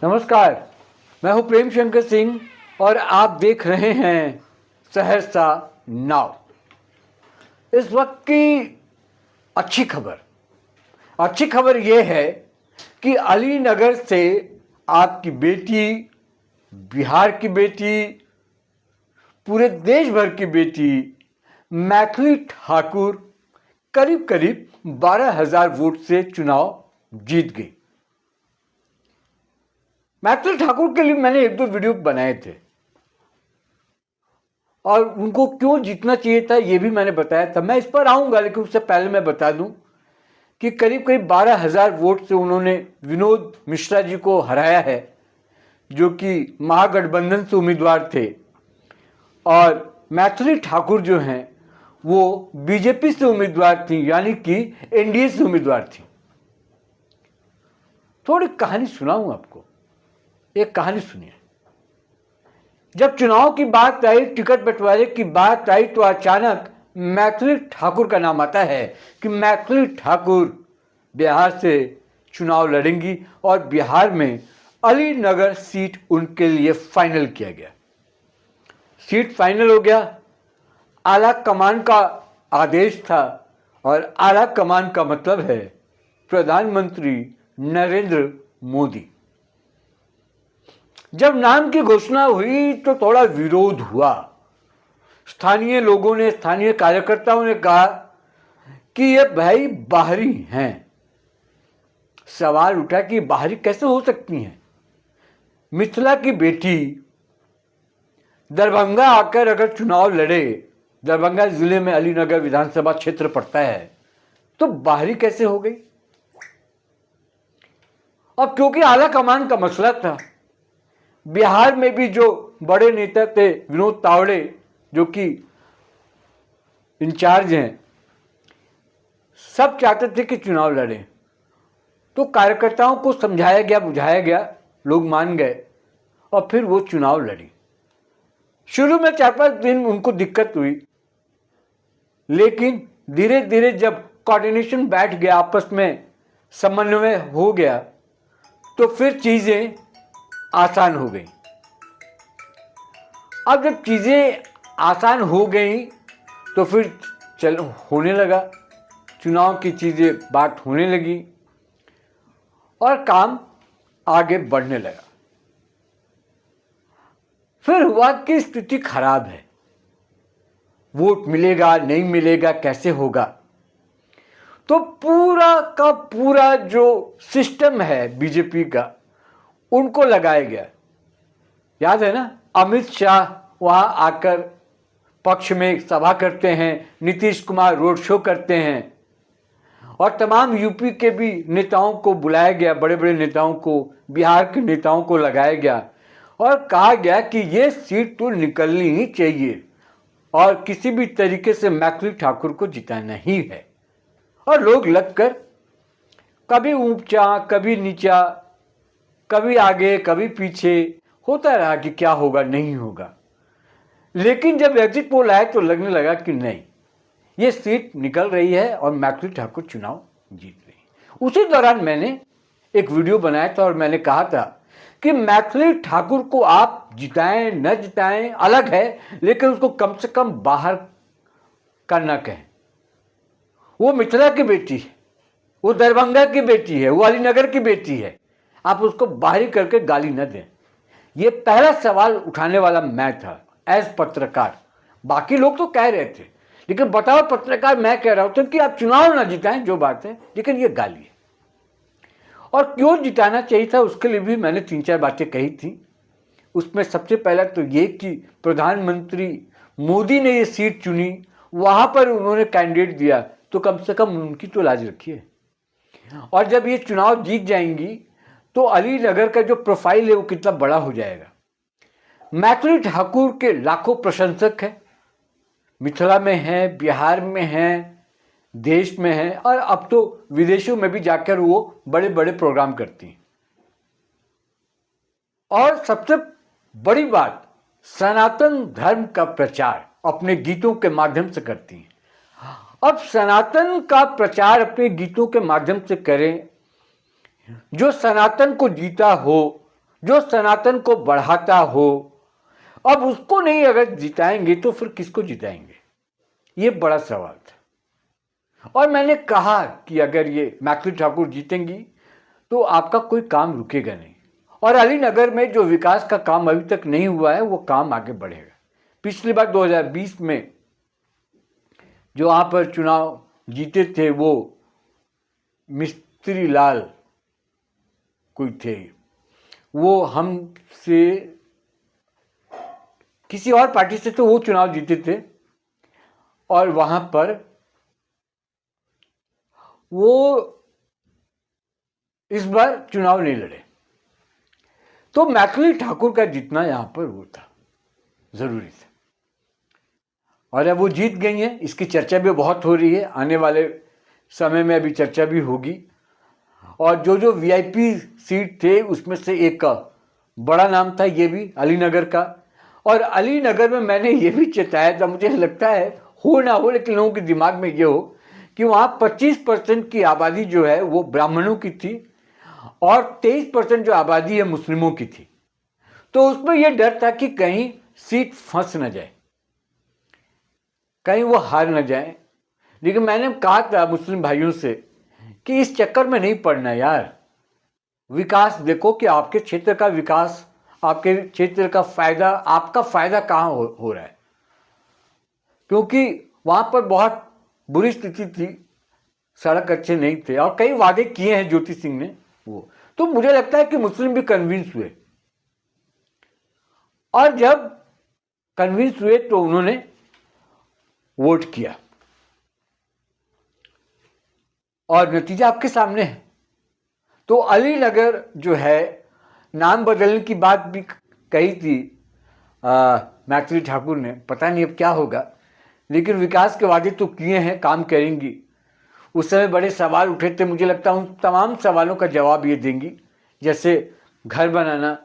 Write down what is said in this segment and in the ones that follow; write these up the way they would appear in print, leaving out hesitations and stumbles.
नमस्कार, मैं हूं प्रेम शंकर सिंह और आप देख रहे हैं सहरसा नाव। इस वक्त की अच्छी खबर यह है कि अलीनगर से आपकी बेटी, बिहार की बेटी, पूरे देश भर की बेटी मैथिली ठाकुर करीब करीब 12,000 वोट से चुनाव जीत गई। मैथिली ठाकुर के लिए मैंने एक दो वीडियो बनाए थे और उनको क्यों जीतना चाहिए था ये भी मैंने बताया था। मैं इस पर आऊंगा, लेकिन उससे पहले मैं बता दूं कि करीब करीब 12,000 वोट से उन्होंने विनोद मिश्रा जी को हराया है, जो कि महागठबंधन से उम्मीदवार थे, और मैथिली ठाकुर जो हैं वो बीजेपी से उम्मीदवार थी, यानी कि एनडीए से उम्मीदवार थी। थोड़ी कहानी सुनाऊं आपको, एक कहानी सुनिए। जब चुनाव की बात आई, टिकट बंटवारे की बात आई, तो अचानक मैथिली ठाकुर का नाम आता है कि मैथिली ठाकुर बिहार से चुनाव लड़ेंगी और बिहार में अलीनगर सीट उनके लिए फाइनल किया गया। सीट फाइनल हो गया। आला कमान का आदेश था, और आला कमान का मतलब है प्रधानमंत्री नरेंद्र मोदी। जब नाम की घोषणा हुई तो थोड़ा विरोध हुआ। स्थानीय लोगों ने, स्थानीय कार्यकर्ताओं ने कहा कि ये भाई बाहरी हैं। सवाल उठा कि बाहरी कैसे हो सकती हैं? मिथिला की बेटी दरभंगा आकर अगर चुनाव लड़े, दरभंगा जिले में अलीनगर विधानसभा क्षेत्र पड़ता है, तो बाहरी कैसे हो गई? अब क्योंकि आला कमान का मसला था, बिहार में भी जो बड़े नेता थे, विनोद तावड़े जो कि इंचार्ज हैं, सब चाहते थे कि चुनाव लड़े। तो कार्यकर्ताओं को समझाया गया, बुझाया गया, लोग मान गए और फिर वो चुनाव लड़ी। शुरू में 4-5 दिन उनको दिक्कत हुई, लेकिन धीरे धीरे जब कोऑर्डिनेशन बैठ गया, आपस में समन्वय हो गया, तो फिर चीजें आसान हो गई। अब जब चीजें आसान हो गई तो फिर होने लगा, चुनाव की चीजें बात होने लगी और काम आगे बढ़ने लगा। फिर हुआ कि स्थिति खराब है, वोट मिलेगा नहीं मिलेगा, कैसे होगा? तो पूरा का पूरा जो सिस्टम है बीजेपी का, उनको लगाया गया। याद है ना, अमित शाह वहां आकर पक्ष में सभा करते हैं, नीतीश कुमार रोड शो करते हैं, और तमाम यूपी के भी नेताओं को बुलाया गया, बड़े बड़े नेताओं को, बिहार के नेताओं को लगाया गया और कहा गया कि ये सीट तो निकलनी ही चाहिए और किसी भी तरीके से मैथिली ठाकुर को जिताना ही है। और लोग लगकर कभी ऊंचा कभी नीचा, कभी आगे कभी पीछे, होता रहा कि क्या होगा नहीं होगा। लेकिन जब एग्जिट पोल आए तो लगने लगा कि नहीं, ये सीट निकल रही है और मैथिली ठाकुर चुनाव जीत रही है। उसी दौरान मैंने एक वीडियो बनाया था और मैंने कहा था कि मैथिली ठाकुर को आप जिताएं न जिताएं अलग है, लेकिन उसको कम से कम बाहर का न कहें। वो मिथिला की बेटी है, वो दरभंगा की बेटी है, वो अलीनगर की बेटी है, आप उसको बाहरी करके गाली न दें। ये पहला सवाल उठाने वाला मैं था एज पत्रकार। बाकी लोग तो कह रहे थे, लेकिन बताओ पत्रकार, मैं कह रहा हूं कि आप चुनाव ना जिताएं, जो बात है, लेकिन ये गाली है। और क्यों जिताना चाहिए था उसके लिए भी मैंने 3-4 बातें कही थी। उसमें सबसे पहला तो ये कि प्रधानमंत्री मोदी ने ये सीट चुनी, वहां पर उन्होंने कैंडिडेट दिया, तो कम से कम उनकी तो लाज रखिए। और जब ये चुनाव जीत जाएंगी तो अलीनगर का जो प्रोफाइल है वो कितना बड़ा हो जाएगा। मैथिली ठाकुर के लाखों प्रशंसक हैं, मिथिला में हैं, बिहार में हैं, देश में हैं, और अब तो विदेशों में भी जाकर वो बड़े बड़े प्रोग्राम करती हैं। और सबसे बड़ी बात, सनातन धर्म का प्रचार अपने गीतों के माध्यम से करती हैं। अब सनातन का प्रचार अपने गीतों के माध्यम से करें, जो सनातन को जीता हो, जो सनातन को बढ़ाता हो। अब उसको नहीं अगर जिताएंगे तो फिर किसको जिताएंगे, ये बड़ा सवाल था। और मैंने कहा कि अगर ये मैथिली ठाकुर जीतेंगी तो आपका कोई काम रुकेगा नहीं, और अलीनगर में जो विकास का काम अभी तक नहीं हुआ है वो काम आगे बढ़ेगा। पिछली बार 2020 में जो वहां पर चुनाव जीते थे वो मिस्त्री लाल कोई थे, वो हमसे किसी और पार्टी से तो वो चुनाव जीते थे, और वहां पर वो इस बार चुनाव नहीं लड़े। तो मैथिली ठाकुर का जीतना यहां पर वो था, जरूरी था, और अब वो जीत गई हैं। इसकी चर्चा भी बहुत हो रही है, आने वाले समय में अभी चर्चा भी होगी। और जो जो वीआईपी सीट थे उसमें से एक का बड़ा नाम था ये भी अलीनगर का। और अलीनगर में मैंने ये भी चेताया था, मुझे लगता है हो ना हो लेकिन लोगों के दिमाग में ये हो कि वहाँ 25% की आबादी जो है वो ब्राह्मणों की थी और 23% जो आबादी है मुस्लिमों की थी। तो उसमें यह डर था कि कहीं सीट फंस न जाए, कहीं वो हार न जाए। लेकिन मैंने कहा था मुस्लिम भाइयों से कि इस चक्कर में नहीं पड़ना यार, विकास देखो कि आपके क्षेत्र का विकास, आपके क्षेत्र का फायदा, आपका फायदा कहाँ हो रहा है। क्योंकि वहां पर बहुत बुरी स्थिति थी, सड़क अच्छे नहीं थे, और कई वादे किए हैं ज्योति सिंह ने वो। तो मुझे लगता है कि मुस्लिम भी कन्विंस हुए, और जब कन्विंस हुए तो उन्होंने वोट किया, और नतीजा आपके सामने है। तो अलीनगर जो है, नाम बदलने की बात भी कही थी मैथिली ठाकुर ने, पता नहीं अब क्या होगा, लेकिन विकास के वादे तो किए हैं, काम करेंगी। उस समय बड़े सवाल उठे थे, मुझे लगता है उन तमाम सवालों का जवाब ये देंगी, जैसे घर बनाना,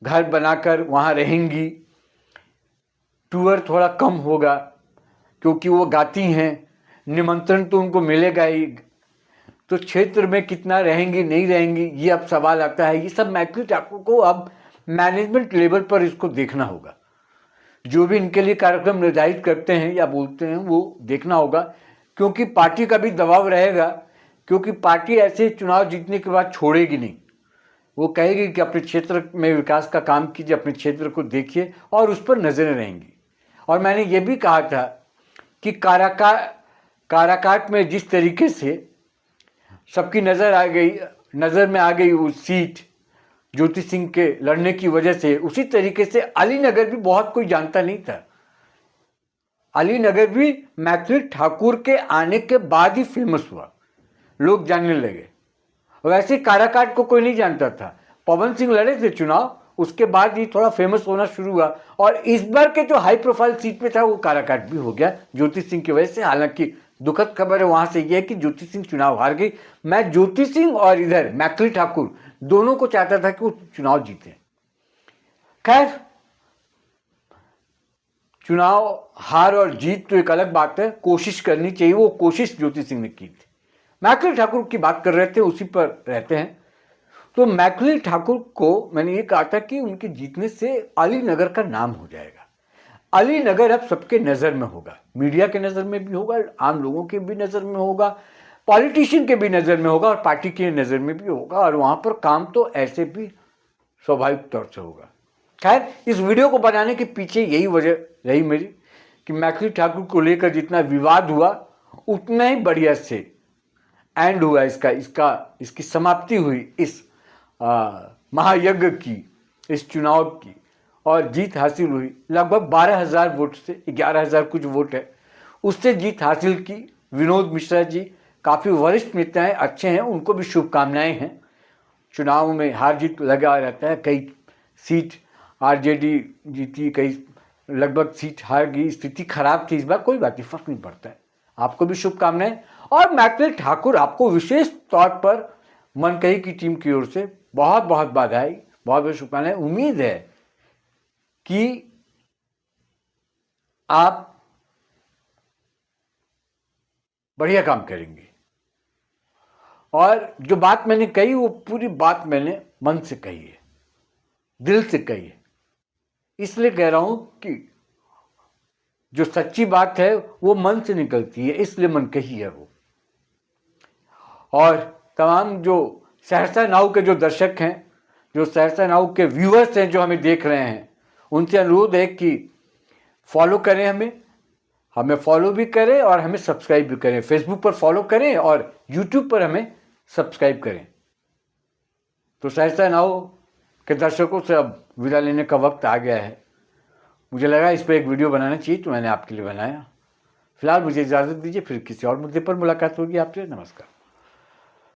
घर बनाकर वहाँ रहेंगी, टूर थोड़ा कम होगा क्योंकि वो गाती हैं, निमंत्रण तो उनको मिलेगा ही, तो क्षेत्र में कितना रहेंगी नहीं रहेंगी ये अब सवाल आता है। ये सब मैथिली ठाकुर को अब मैनेजमेंट लेवल पर इसको देखना होगा। जो भी इनके लिए कार्यक्रम निर्धारित करते हैं या बोलते हैं वो देखना होगा, क्योंकि पार्टी का भी दबाव रहेगा, क्योंकि पार्टी ऐसे चुनाव जीतने के बाद छोड़ेगी नहीं। वो कहेगी कि अपने क्षेत्र में विकास का काम कीजिए, अपने क्षेत्र को देखिए, और उस पर नजरें रहेंगी। और मैंने ये भी कहा था कि काराकाट में जिस तरीके से सबकी नज़र में आ गई वो सीट ज्योति सिंह के लड़ने की वजह से, उसी तरीके से अलीनगर भी बहुत कोई जानता नहीं था। अलीनगर भी मैथिली ठाकुर के आने के बाद ही फेमस हुआ, लोग जानने लगे। वैसे काराकाट को कोई नहीं जानता था, पवन सिंह लड़े थे चुनाव, उसके बाद ही थोड़ा फेमस होना शुरू हुआ। और इस बार के जो हाई प्रोफाइल सीट पे था वो काराकाट भी हो गया ज्योति सिंह की वजह से। हालांकि दुखद खबर है वहां से यह कि ज्योति सिंह चुनाव हार गई। मैं ज्योति सिंह और इधर मैथिली ठाकुर दोनों को चाहता था कि वो चुनाव जीते। खैर, चुनाव हार और जीत तो एक अलग बात है, कोशिश करनी चाहिए, वो कोशिश ज्योति सिंह ने की थी। मैथिली ठाकुर की बात कर रहे थे, उसी पर रहते हैं। तो मैथिली ठाकुर को मैंने ये कहा था कि उनके जीतने से अलीनगर का नाम हो जाएगा। अलीनगर अब सबके नज़र में होगा, मीडिया के नज़र में भी होगा, आम लोगों के भी नज़र में होगा, पॉलिटिशियन के भी नज़र में होगा, और पार्टी के नज़र में भी होगा, और वहाँ पर काम तो ऐसे भी स्वाभाविक तौर से होगा। खैर, इस वीडियो को बनाने के पीछे यही वजह रही मेरी कि मैथिली ठाकुर को लेकर जितना विवाद हुआ उतना ही बढ़िया से एंड हुआ इसकी समाप्ति हुई इस महायज्ञ की, इस चुनाव की, और जीत हासिल हुई। लगभग 12,000 वोट से 11,000 कुछ वोट है, उससे जीत हासिल की। विनोद मिश्रा जी काफ़ी वरिष्ठ नेता हैं, अच्छे हैं, उनको भी शुभकामनाएं हैं। चुनाव में हार जीत लगा रहता है, कई सीट आरजेडी जीती, कई लगभग सीट हार गई, स्थिति खराब थी इस बार, कोई बात नहीं, फर्क नहीं पड़ता है। आपको भी शुभकामनाएं। और मैथिली ठाकुर आपको विशेष तौर पर मनकही की टीम की ओर से बहुत बहुत बधाई, बहुत बहुत शुभकामनाएं। उम्मीद है कि आप बढ़िया काम करेंगे, और जो बात मैंने कही वो पूरी बात मैंने मन से कही है। दिल से कहिए। इसलिए कह रहा हूं कि जो सच्ची बात है वो मन से निकलती है, इसलिए मन कही है वो। और तमाम जो सहरसा नाउ के जो दर्शक हैं, जो सहरसा नाउ के व्यूअर्स हैं जो हमें देख रहे हैं, उनसे अनुरोध है कि फॉलो करें, हमें फॉलो भी करें और हमें सब्सक्राइब भी करें। फेसबुक पर फॉलो करें और यूट्यूब पर हमें सब्सक्राइब करें। तो सहरसा नाउ के दर्शकों से अब विदा लेने का वक्त आ गया है। मुझे लगा इस पर एक वीडियो बनाना चाहिए, तो मैंने आपके लिए बनाया। फिलहाल मुझे इजाज़त दीजिए, फिर किसी और मुद्दे पर मुलाकात होगी आपसे। नमस्कार।